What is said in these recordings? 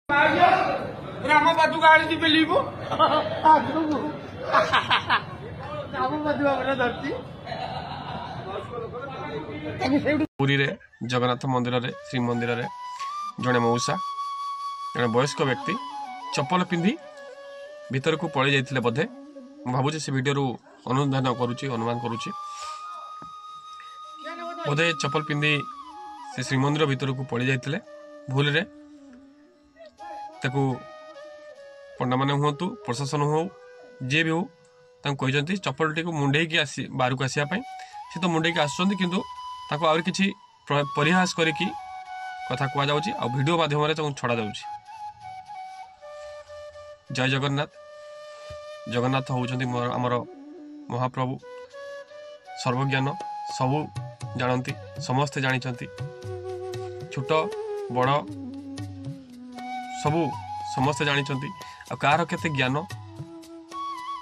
राम पादु गाड़ी पेलिबो पुरी रे जगन्नाथ मंदिर रे श्रीमंदिर रे जड़े मौसा जड़े वयस्क व्यक्ति चप्पल पिंधि भीतर को पलि जाइथिले बोधे भावुचे से वीडियो अनुधान करुच्ची अनुमान करुच्ची बोधे चप्पल पिंधि से श्रीमंदिर भीतर को पलि जाइथिले भूल रे ताकू पंडा माने हुंतु प्रशासन हो जे भी हो कहते चप्पल टी मुंडे की बाहर को आसापी सी तो मुंडे आसुँच किंतु आहुरी किसी परिहास करी कथा कहुच्छी आ भिडियो माध्यम छड़ा जाऊँगी। जय जगन्नाथ। जगन्नाथ होउछंती आमर महाप्रभु सर्वज्ञान सबू जानती समस्ते जानी छोट बड़ सबू समस्ते जानी कार केते ज्ञान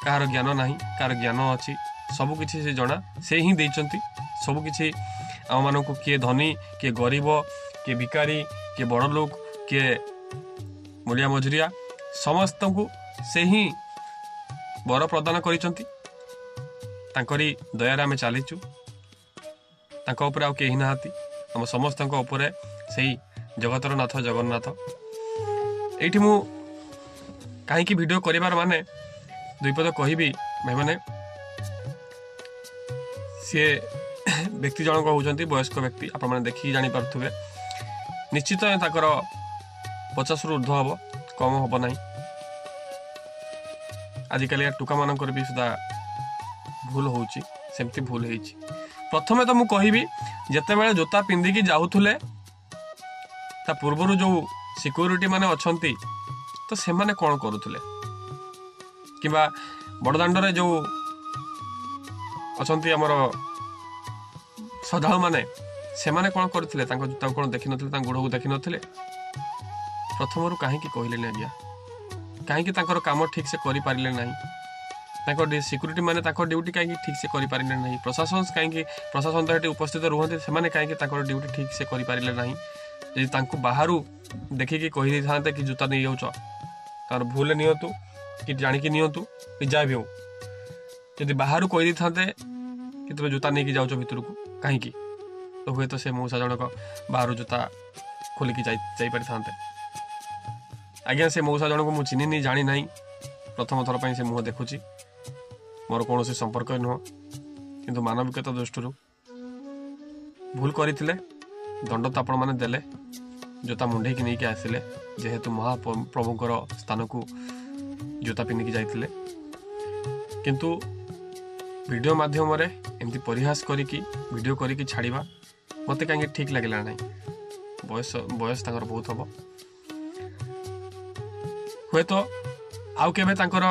कार ज्ञान नहीं कार ज्ञान अच्छी सबू किसी से जना से ही देइचंती सबू किसी आम मानक किए धनी किए गरीब किए भिकारी किए बड़ लोक किए मुलिया मजुरिया समस्त को से ही वर प्रदान करिसंती तांकरी दयारे आमे चलीचु तांको ऊपर आउ केही नाहाती आम समस्तक ऊपर से जगतर नाथ जगन्नाथ। एठी मु कहीं वीडियो करिवार माने दुईपद कहबी भाई मैंने सी व्यक्ति जनक होउछंती वयस्क व्यक्ति आपण माने देखि जानि पारथुबे निश्चित ताकर 50 रु ऊर्ध्व हम कम हम ना आजिकल टुका मानकर भी सुधा भूल होउची सेमती भूल होइची। प्रथमे तो मु कहबी जते बेले जोता पिंधिकी जाउथुले ता पूर्वरु जो सिक्योरिटी माने अछंती तो से माने कोन करूथुले किबा बड़दाण्डरे जो अछंती हमर श्रद्धालु माने से माने कोन करथिले तांको जुता कोन देखि नथिले तांको गोड़ को देखि नथिले प्रथमरु काहे की कहिले नै आज्ञा काहे की तांकर काम ठीक से करि पारिले नाही तांको सिक्योरिटी माने तांको ड्यूटी काहे की ठीक से करि पारिले नाही प्रशासन काहे की प्रशासन तो हेटी उपस्थित रहंते से माने काहे की तांकर ड्यूटी ठीक से करि पारिले नाही जे तांको बाहरु देखि की कहि थांते कि जुता नै जाउछ तार भूल नियंतु कि जानि कि नियंतु कि जा भी हो यदि बाहर कही थांते कि तुम जूता नहीं जाऊच भितर को कहीं तो हुए तो से मौसा जनक बाहर जूता खोलिकी जापारि था आज्ञा से मौसा जनक मुझे चिन्ह नहीं जानी ना प्रथम थर पर से मुह देखुची मोर कौन संपर्क नुह किंतु मानविकता दृष्टि भूल करते दंड तो आपण मैंने देले जोता मुंडे की नहीं आसिले जेहेतु महाप्रभुंर स्थान को जोता पिंधिकी जाइथिले किंतु वीडियो माध्यम रे एमती परिहास करिकी वीडियो करिकी छाड़िबा मते कांगे ठीक लागला नाही बयस तांकर बहुत हबो हुए तो आउ केबे तांकर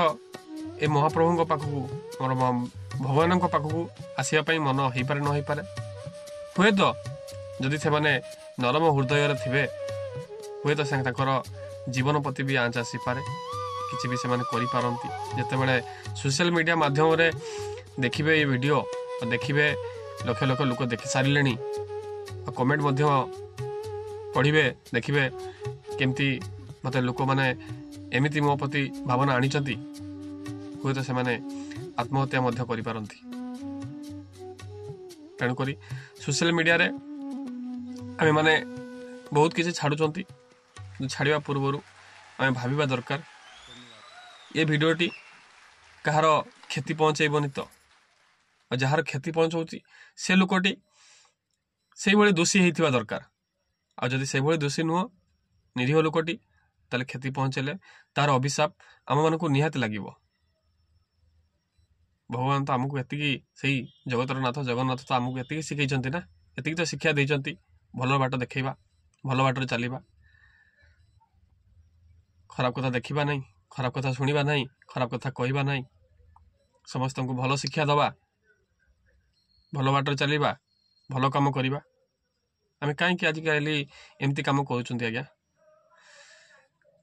ए महाप्रभुंक पाखकू मोर भगवानक पाखकू आसिया पई मन होई पारे न होई पारे हुए तो जदि से माने नरम हृदय रे थिबे हुए तो से तांकर जीवन प्रति भी आंच आसी पारे किसी भी से करि पारंती जते बेले सोशल मीडिया माध्यम रे देखिबे ये वीडियो देखिबे लक्ष लक्ष लोक देखि सारिलेनी कमेंट मध्य पढ़िबे देखिबे केमती मते लोक माने एमिति मो प्रति भावना आनिचंती हुए तो से माने आत्महत्या मध्य करि पारंती तेणु करी सोशल मीडिया रे आमे माने बहुत किसी छाड़ुचंती छाड़िबा पूर्वरु आमे भाबिबा दरकार ये भिडियोटी कहार क्षति पहुँचेबनी तो जार क्षति पहुँचाऊँच से लोकटी से दोषी होता दरकार आदि से दोषी नुह निरीह लोकटी ताले क्षति पहुँचेले तार अभिशाप आम मान को निहाती लगे भगवान तो आमको एति से जगतर नाथ जगन्नाथ तो आमको एति शिखई ना एति तो शिक्षा देते भल बाट देखा भल बाट चलवा खराब कथा देखा नहीं खराब कथा शुणा नहीं खराब कथा कहवा नहीं समस्त को भल शिक्षा दवा भल बाट चलवा भल कम करवा आम कहीं आजिकल एमती कम कर आज्ञा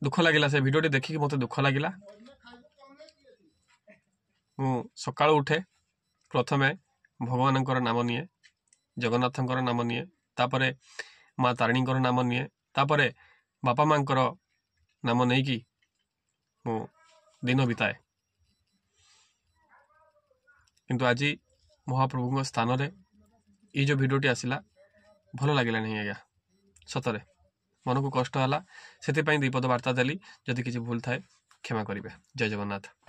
दुख लगिला से वीडियो देखिक मत दुख लगिला मु सकाळ उठे प्रथमे भगवानंकर नाम निये जगन्नाथंकर नाम निये तापरे माँ तारिणींकर नाम निये तापरे बापा मांकर ନାମ ନେଇକି ମୁଁ ଦିନ ବିତାଏ। କିନ୍ତୁ ଆଜି ମହାପ୍ରଭୁଙ୍କ ସ୍ଥାନରେ ଏଇ ଯେଉଁ ଭିଡ଼ିଓଟି ଆସିଲା ଭଲ ଲାଗିଲାନି ଆଜ୍ଞା, ସତରେ ମନକୁ କଷ୍ଟ ହେଲା। ସେଥିପାଇଁ 2 ପଦ ବାର୍ତ୍ତା ଦେଲି। ଯଦି କିଛି ଭୁଲ ଥାଏ କ୍ଷମା କରିବେ। ଜୟ ଜଗନ୍ନାଥ।